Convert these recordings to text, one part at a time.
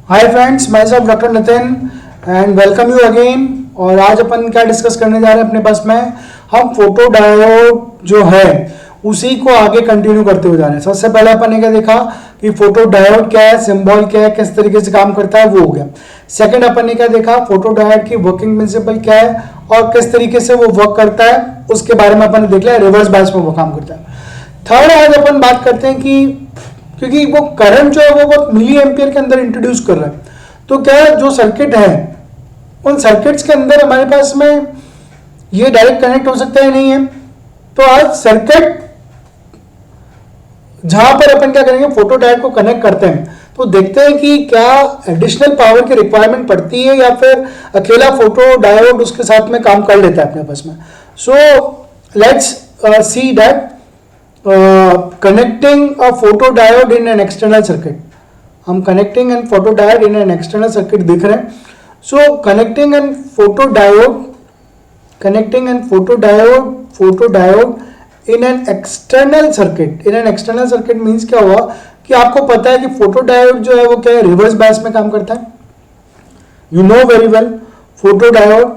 Hi friends, मैं सब doctor Nitin and welcome you again. और आज अपन क्या डिस्कस करने जा रहे हैं अपने पास में, हम फोटो डायोड जो है उसी को आगे कंटिन्यू करते हुए जा रहे हैं। सबसे पहले अपन ने क्या देखा कि फोटो डायोड क्या है, सिंबल क्या है, किस तरीके से काम करता है, वो हो गया। सेकंड अपन ने क्या देखा, फोटो डायोड की वर्किंग प्रिंसिपल क्या है और किस तरीके से वो वर्क करता है, उसके बारे में अपन ने देख लिया, रिवर्स बायस में वो काम करता है। थर्ड आज अपन बात करते हैं कि क्योंकि वो करंट जो है वो बहुत मिली एम्पियर के अंदर इंट्रोड्यूस कर रहा है, तो क्या जो सर्किट है उन सर्किट्स के अंदर हमारे पास में ये डायरेक्ट कनेक्ट हो सकता है, नहीं है। तो आज सर्किट जहां पर अपन क्या करेंगे, फोटो डायोड को कनेक्ट करते हैं तो देखते हैं कि क्या एडिशनल पावर की रिक्वायरमेंट पड़ती है या फिर अकेला फोटो डायोड उसके साथ में काम कर लेता है अपने पास में। So let's see that connecting a photodiode in an external circuit. हम connecting and photodiode in an external circuit देख रहे हैं। So connecting and photodiode in an external circuit means क्या हुआ कि आपको पता है कि photodiode जो है वो क्या है, रिवर्स बायस में काम करता है। You know very well photodiode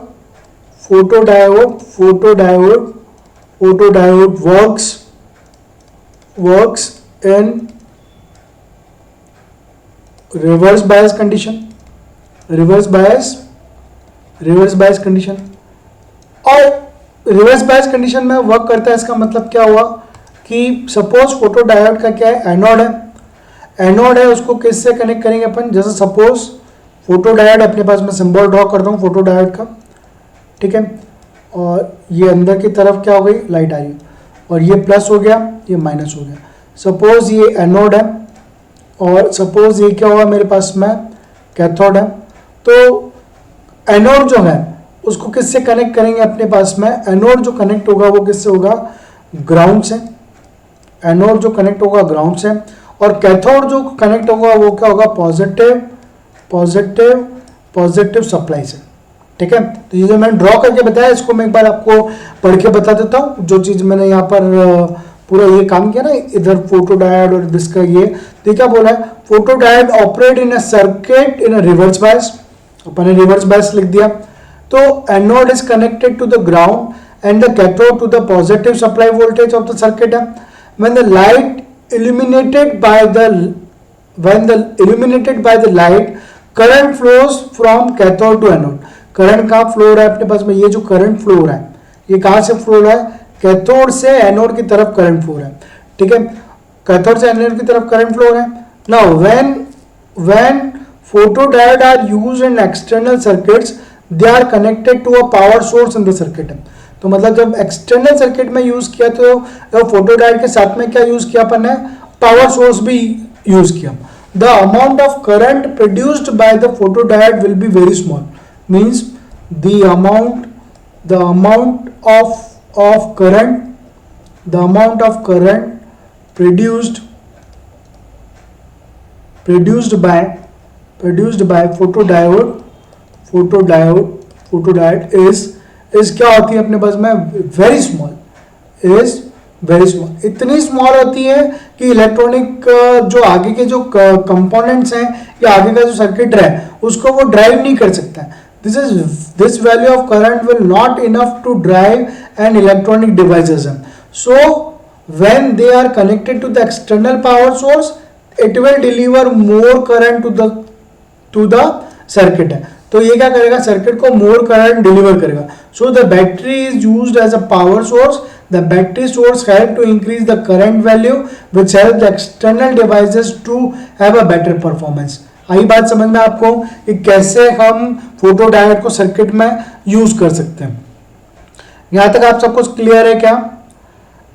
works in reverse bias condition और रिवर्स बायस कंडीशन में वर्क करता है। इसका मतलब क्या हुआ कि सपोज फोटो डायोड का क्या है, एनोड है, उसको किससे कनेक्ट करेंगे अपन, जैसे सपोज फोटो डायोड अपने पास में सिंबल ड्रॉ करता हूँ फोटो डायोड का, ठीक है। और ये अंदर की तरफ क्या हो गई, लाइट आ रही है, और ये प्लस हो गया, ये माइनस हो गया। सपोज ये एनोड है और सपोज ये क्या हुआ मेरे पास में कैथोड है। तो एनोड जो है उसको किससे कनेक्ट करेंगे अपने पास में, एनोड जो कनेक्ट होगा वो किससे होगा, ग्राउंड से। एनोड जो कनेक्ट होगा ग्राउंड से, और कैथोड जो कनेक्ट होगा वो क्या होगा, पॉजिटिव सप्लाई से, ठीक है। तो ये जो मैंने ड्रॉ करके बताया इसको मैं एक बार आपको पढ़ के बता देता हूँ। जो चीज मैंने यहाँ पर पूरा ये काम किया ना, इधर फोटो डायोड और इसका ये तो क्या बोला है, photo diode operate in a circuit in a reverse bias, अपन ने रिवर्स बायस लिख दिया। तो anode is connected to the ground and the cathode to the positive supply voltage of the circuit है। When the illuminated by the light, current flows from cathode to anode. Current कहाँ flow हो रहा है अपने पास में, ये जो current flow हो रहा है ये कहाँ से फ्लो हो रहा है, कैथोड से एनोड की तरफ करंट फ्लो हो रहा है, ठीक है। कैथोड से एनोड की तरफ करंट फ्लो हो रहा है। Now when photodiode are used in external circuits, they are connected to a power source in the circuit. तो मतलब जब एक्सटर्नल सर्किट में यूज किया तो फोटोडायोड के साथ में क्या यूज किया अपन ने, पावर सोर्स भी यूज किया। The amount of current produced by the photodiode will be very small, means the amount of current produced by photodiode is क्या होती है अपने पास में, वेरी स्मॉल, इतनी स्मॉल होती है कि इलेक्ट्रॉनिक जो आगे के जो कंपोनेंट्स हैं या आगे का जो सर्किट है उसको वो ड्राइव नहीं कर सकता है। This value of current will not enough to drive an electronic devices. So when they are connected to the external power source it will deliver more current to the circuit है। तो ये क्या करेगा, circuit को मोर current deliver करेगा। So the battery is used as a power source. The battery source help to increase the current value which help the external devices to have a better performance. आई बात समझ में आपको कि कैसे हम फोटो डायोड को सर्किट में यूज कर सकते हैं। यहां तक आप सब कुछ क्लियर है क्या?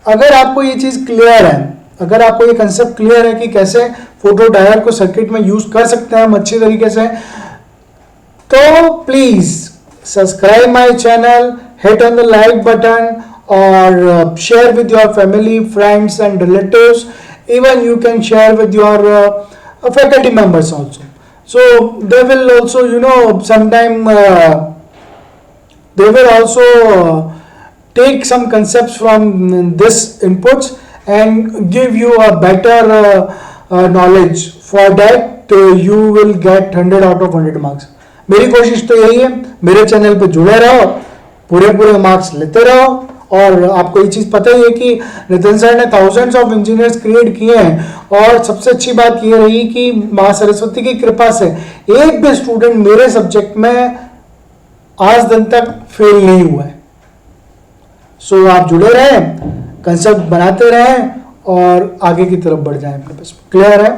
अगर आपको ये चीज क्लियर है, अगर आपको ये कंसेप्ट क्लियर है कि कैसे फोटो डायोड को सर्किट में यूज कर सकते हैं हम अच्छी तरीके से, तो please subscribe my channel, hit on the like button और share with your family, friends and relatives. Even you can share with your faculty members also. So they will also, sometime they will also take some concepts from this inputs and give you a better knowledge. For that तो you will get 100 out of 100 marks. मेरी कोशिश तो यही है, मेरे channel पे जुड़े रहो, पूरे मार्क्स लेते रहो। और आपको ये चीज पता ही है कि नितिन सर ने थाउजेंड्स ऑफ इंजीनियर्स क्रिएट किए हैं और सबसे अच्छी बात ये रही कि मां सरस्वती की कृपा से एक भी स्टूडेंट मेरे सब्जेक्ट में आज दिन तक फेल नहीं हुआ है। सो आप जुड़े रहें, कंसेप्ट बनाते रहें और आगे की तरफ बढ़ जाएं। क्लियर है?